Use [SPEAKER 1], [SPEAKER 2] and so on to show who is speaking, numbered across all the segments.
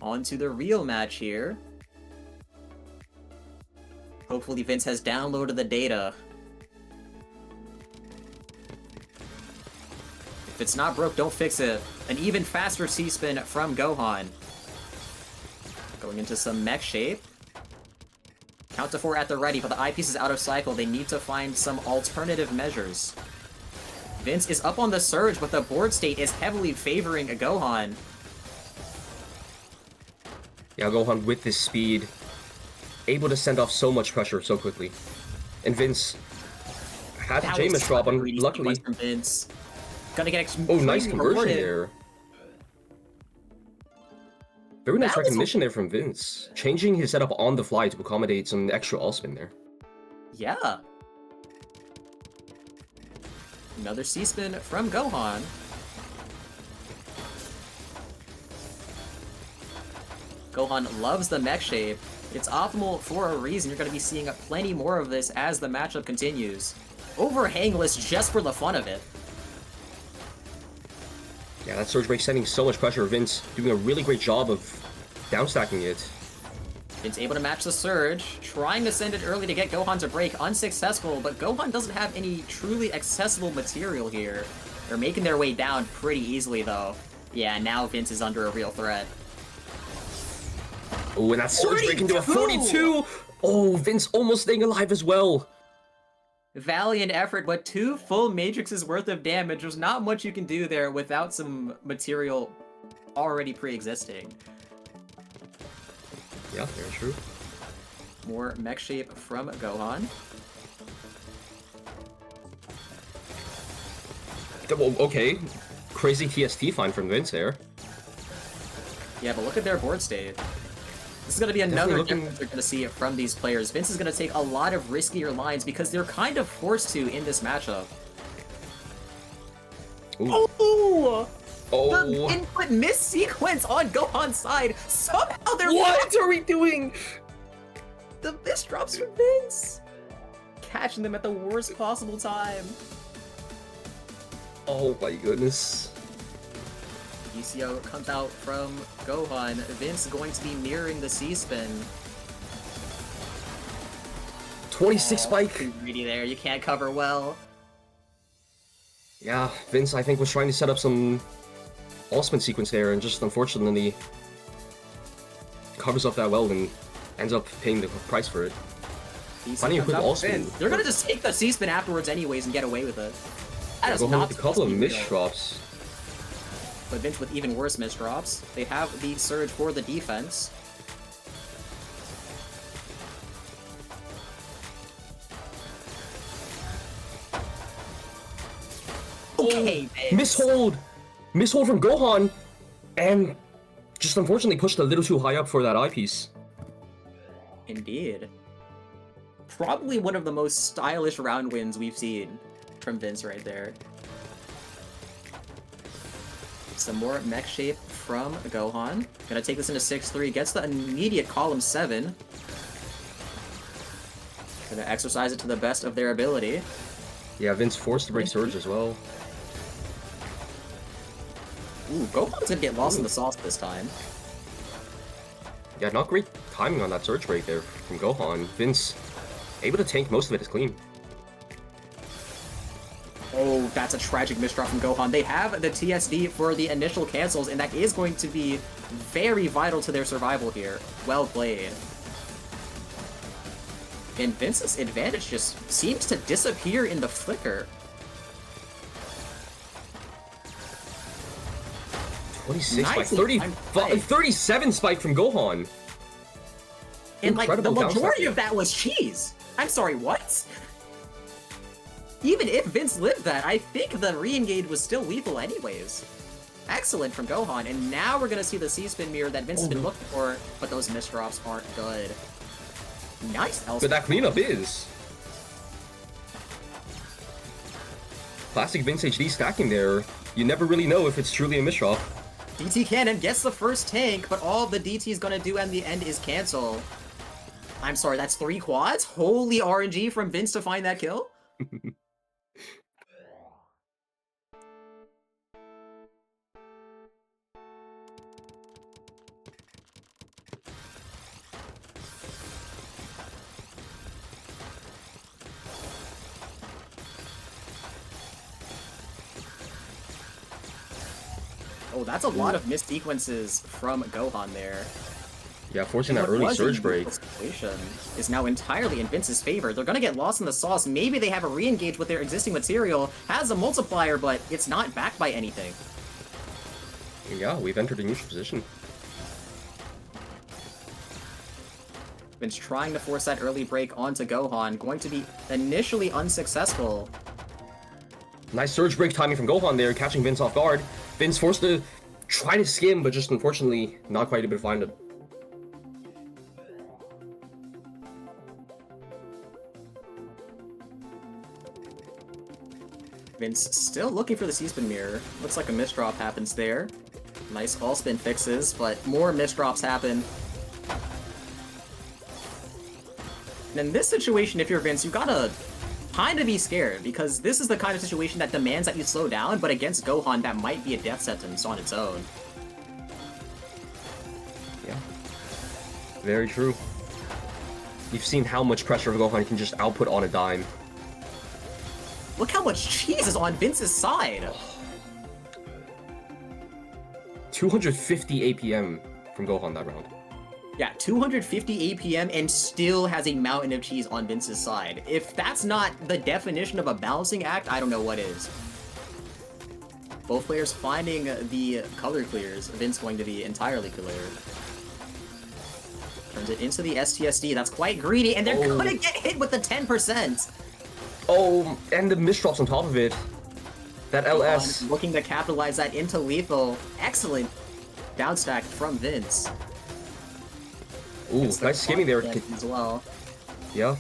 [SPEAKER 1] on to the real match here. Hopefully Vince has downloaded the data. If it's not broke, don't fix it. An even faster C-spin from Gohan. Going into some mech shape. Count to 4 at the ready, but the eyepiece is out of cycle. They need to find some alternative measures. Vince is up on the surge, but the board state is heavily favoring a Gohan.
[SPEAKER 2] Yeah, Gohan with his speed, able to send off so much pressure so quickly. And Vince had the J-Miss drop on, luckily.
[SPEAKER 1] From Vince. Gonna get
[SPEAKER 2] nice conversion
[SPEAKER 1] rewarded.
[SPEAKER 2] there. Very nice recognition there from Vince. Changing his setup on the fly to accommodate some extra all-spin there.
[SPEAKER 1] Yeah. Another C-spin from Gohan. Gohan loves the mech shape. It's optimal for a reason. You're going to be seeing plenty more of this as the matchup continues. Overhangless just for the fun of it.
[SPEAKER 2] Yeah, that surge break sending so much pressure. Vince doing a really great job of downstacking it.
[SPEAKER 1] Vince able to match the surge, trying to send it early to get Gohan to break, unsuccessful, but Gohan doesn't have any truly accessible material here. They're making their way down pretty easily though. Yeah, now Vince is under a real threat.
[SPEAKER 2] Oh, and that surge break into a 42! Oh, Vince almost staying alive as well.
[SPEAKER 1] Valiant effort, but 2 full matrices worth of damage. There's not much you can do there without some material already pre-existing.
[SPEAKER 2] Yeah, very true.
[SPEAKER 1] More mech shape from Gohan.
[SPEAKER 2] Okay, crazy TST find from Vince there.
[SPEAKER 1] Yeah, but look at their board state. This is going to be another difference you're going to see from these players. Vince is going to take a lot of riskier lines because they're kind of forced to in this matchup.
[SPEAKER 2] Ooh.
[SPEAKER 1] Oh! The input miss sequence on Gohan's side. Somehow they're—
[SPEAKER 2] What are we doing?
[SPEAKER 1] The miss drops from Vince. Catching them at the worst possible time.
[SPEAKER 2] Oh my goodness.
[SPEAKER 1] ECO comes out from Gohan. Vince going to be mirroring the C-spin.
[SPEAKER 2] 26 spike.
[SPEAKER 1] Too greedy there. You can't cover well.
[SPEAKER 2] Yeah, Vince, I think, was trying to set up some all-spin sequence there, and just unfortunately covers up that well and ends up paying the price for it. Finding a quick all-spin.
[SPEAKER 1] They're gonna just take the C-spin afterwards anyways and get away with it. That is
[SPEAKER 2] Gohan
[SPEAKER 1] not
[SPEAKER 2] with a couple of miss drops.
[SPEAKER 1] But Vince with even worse miss drops. They have the surge for the defense. Okay, Vince.
[SPEAKER 2] Mishold from Gohan, and just unfortunately pushed a little too high up for that eyepiece.
[SPEAKER 1] Indeed. Probably one of the most stylish round wins we've seen from Vince right there. Some more mech shape from Gohan. Gonna take this into 6-3. Gets the immediate column 7. Gonna exercise it to the best of their ability.
[SPEAKER 2] Yeah, Vince forced to break surge as well.
[SPEAKER 1] Ooh, Gohan's gonna get lost in the sauce this time.
[SPEAKER 2] Yeah, not great timing on that surge break there from Gohan. Vince able to tank most of it as clean.
[SPEAKER 1] Oh, that's a tragic misdrop from Gohan. They have the TSD for the initial cancels, and that is going to be very vital to their survival here. Well played. And Vince's advantage just seems to disappear in the flicker.
[SPEAKER 2] 26 spike, 37 spike from Gohan.
[SPEAKER 1] And like, the majority of that was cheese. I'm sorry, what? Even if Vince lived that, I think the re-engage was still lethal anyways. Excellent from Gohan, and now we're gonna see the C-spin mirror that Vince has been looking for, but those misdrops aren't good. Nice L-spin.
[SPEAKER 2] But that cleanup is. Classic VinceHD stacking there. You never really know if it's truly a misdrop.
[SPEAKER 1] DT Cannon gets the first tank, but all the DT is gonna do in the end is cancel. I'm sorry, that's 3 quads? Holy RNG from Vince to find that kill? that's a lot of missed sequences from Gohan there.
[SPEAKER 2] Yeah, forcing that early surge break.
[SPEAKER 1] Situation is now entirely in Vince's favor. They're gonna get lost in the sauce. Maybe they have a re-engage with their existing material, has a multiplier, but it's not backed by anything.
[SPEAKER 2] Yeah, we've entered a neutral position.
[SPEAKER 1] Vince trying to force that early break onto Gohan, going to be initially unsuccessful.
[SPEAKER 2] Nice surge break timing from Gohan there, catching Vince off guard. Vince forced to try to skim, but just unfortunately not quite able to find it.
[SPEAKER 1] Vince still looking for the C-spin mirror. Looks like a misdrop happens there. Nice all-spin fixes, but more misdrops happen. And in this situation, if you're Vince, you gotta kind of be scared, because this is the kind of situation that demands that you slow down, but against Gohan, that might be a death sentence on its own.
[SPEAKER 2] Yeah. Very true. You've seen how much pressure Gohan can just output on a dime.
[SPEAKER 1] Look how much cheese is on Vince's side!
[SPEAKER 2] 250 APM from Gohan that round.
[SPEAKER 1] Yeah, 250 APM and still has a mountain of cheese on Vince's side. If that's not the definition of a balancing act, I don't know what is. Both players finding the color clears. Vince going to be entirely clear. Turns it into the STSD. That's quite greedy, and they're gonna get hit with the 10%!
[SPEAKER 2] Oh, and the misdrops on top of it. That LS.
[SPEAKER 1] Looking to capitalize that into lethal. Excellent downstack from Vince.
[SPEAKER 2] Ooh, nice skimming there.
[SPEAKER 1] As well.
[SPEAKER 2] Yeah.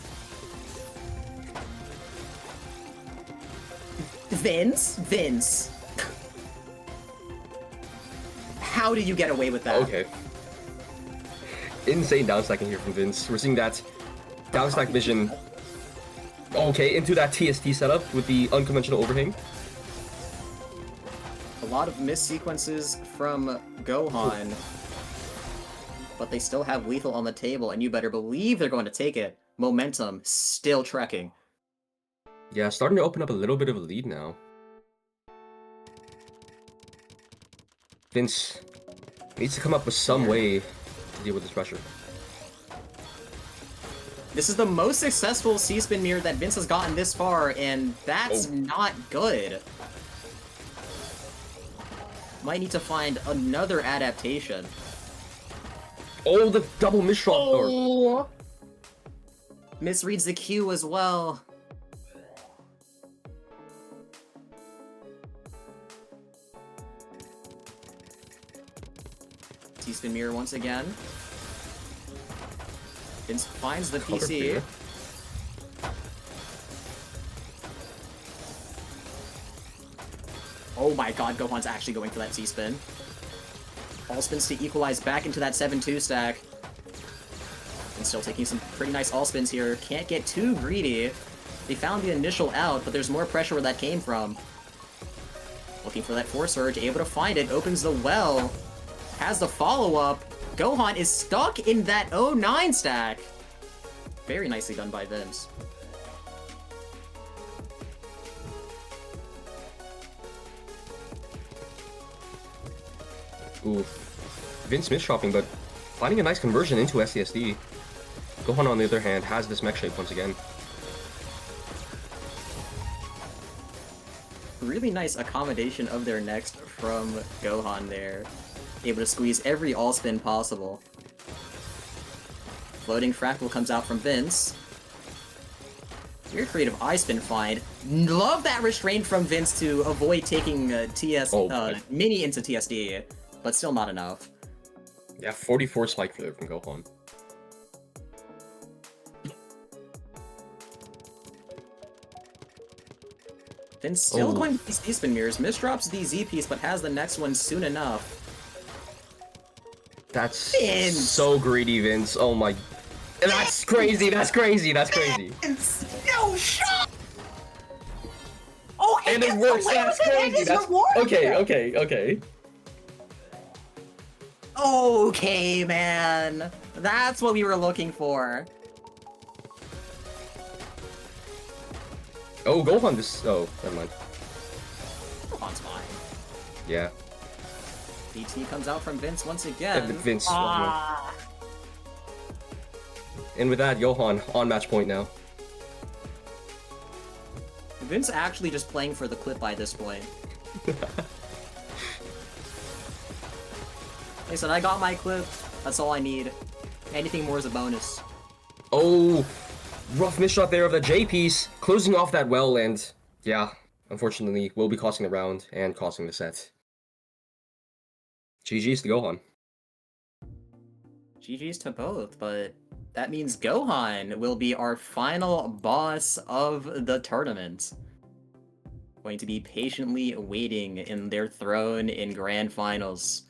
[SPEAKER 1] Vince. How do you get away with that?
[SPEAKER 2] Okay. Insane downstacking here from Vince. We're seeing that downstack vision. Okay, into that TST setup with the unconventional overhang.
[SPEAKER 1] A lot of missed sequences from Gohan. But they still have lethal on the table, and you better believe they're going to take it. Momentum still trekking.
[SPEAKER 2] Yeah, starting to open up a little bit of a lead now. Vince needs to come up with some way to deal with this pressure.
[SPEAKER 1] This is the most successful C-spin mirror that Vince has gotten this far, and that's not good. Might need to find another adaptation.
[SPEAKER 2] Oh, the double misdrop!
[SPEAKER 1] Oh! Misreads the Q as well. T-spin mirror once again. Vince finds the PC. Oh my god, Gohan's actually going for that T-spin. All spins to equalize back into that 7-2 stack. And still taking some pretty nice all spins here. Can't get too greedy. They found the initial out, but there's more pressure where that came from. Looking for that force surge, able to find it, opens the well. Has the follow-up. Gohan is stuck in that 09 stack. Very nicely done by Vince.
[SPEAKER 2] Ooh. Vince misdropping, but finding a nice conversion into SCSD. Gohan, on the other hand, has this mech shape once again.
[SPEAKER 1] Really nice accommodation of their next from Gohan there. Able to squeeze every all-spin possible. Floating fractal comes out from Vince. Very creative I-spin find. Love that restraint from Vince to avoid taking Mini into TSD, but still not enough.
[SPEAKER 2] Yeah, 44 spike flare from Gohan.
[SPEAKER 1] Vince still going with these Z-spin mirrors. Misdrops the Z piece, but has the next one soon enough.
[SPEAKER 2] That's
[SPEAKER 1] Vince.
[SPEAKER 2] So greedy, Vince. Oh my... That's crazy, that's crazy, that's crazy.
[SPEAKER 1] Vince, no shot! Oh,
[SPEAKER 2] and it works, that's crazy. That's... Okay.
[SPEAKER 1] Okay, man. That's what we were looking for.
[SPEAKER 2] Oh, Gohan this... Oh, never mind.
[SPEAKER 1] Gohan's fine.
[SPEAKER 2] Yeah.
[SPEAKER 1] DT comes out from Vince once again.
[SPEAKER 2] And Vince. And with that, Johan on match point now.
[SPEAKER 1] Vince actually just playing for the clip by this point. Like I said, I got my clip. That's all I need. Anything more is a bonus.
[SPEAKER 2] Oh, rough miss shot there of the J piece, closing off that well, and yeah, unfortunately, will be costing the round and costing the set. GG's to Gohan.
[SPEAKER 1] GG's to both, but that means Gohan will be our final boss of the tournament. Going to be patiently waiting in their throne in grand finals.